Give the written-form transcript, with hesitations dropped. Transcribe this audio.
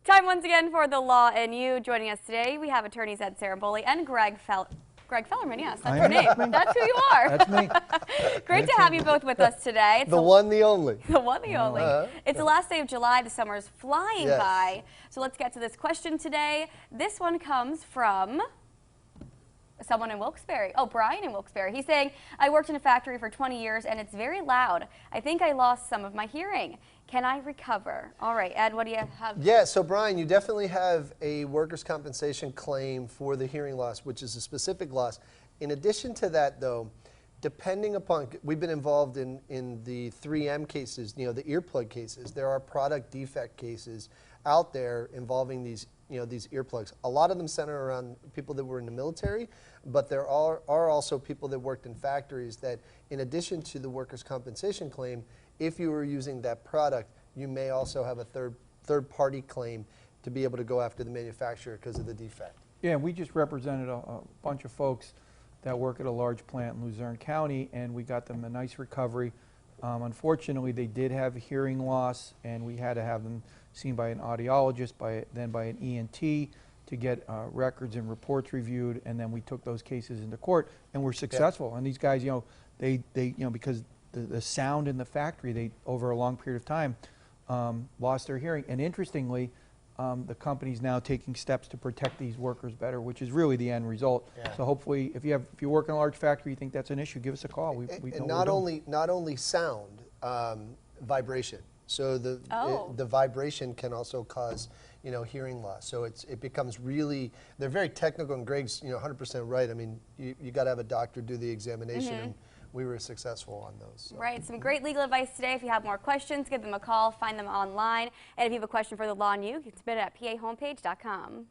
Time once again for The Law and You. Joining us today, we have attorneys Ed Ciarimboli and Greg Fellerman. Yes, that's your name. That's who you are. That's me. Great to have you both with us today. It's the one, the only. The one, the only. It's the last day of July. The summer is flying by. So let's get to this question today. This one comes from someone in Wilkes-Barre. Oh, Brian in Wilkes-Barre. He's saying, I worked in a factory for 20 years and it's very loud. I think I lost some of my hearing. Can I recover? All right, Ed, what do you have? Yeah, so Brian, you definitely have a workers' compensation claim for the hearing loss, which is a specific loss. In addition to that, though, depending upon, we've been involved in the 3M cases, you know, the earplug cases. There are product defect cases out there involving these, you know, these earplugs. A lot of them center around people that were in the military, but there are also people that worked in factories that, in addition to the workers' compensation claim, if you were using that product, you may also have a third-party claim to be able to go after the manufacturer because of the defect. Yeah, we just represented a bunch of folks that work at a large plant in Luzerne County, and we got them a nice recovery. Unfortunately, they did have hearing loss, and we had to have them seen by an audiologist, then by an ENT to get records and reports reviewed, and then we took those cases into court, and we're successful. Yeah. And these guys, you know, they you know, because the sound in the factory, they over a long period of time lost their hearing. And interestingly, the company's now taking steps to protect these workers better, which is really the end result. Yeah. So hopefully, if you work in a large factory, you think that's an issue, give us a call. And not only sound, vibration. So the vibration can also cause, you know, hearing loss. So it becomes really, they're very technical, and Greg's, you know, 100% right. I mean, you got to have a doctor do the examination, and we were successful on those. So. Right, some great legal advice today. If you have more questions, give them a call, find them online. And if you have a question for The Law and You, you can submit it at pahomepage.com.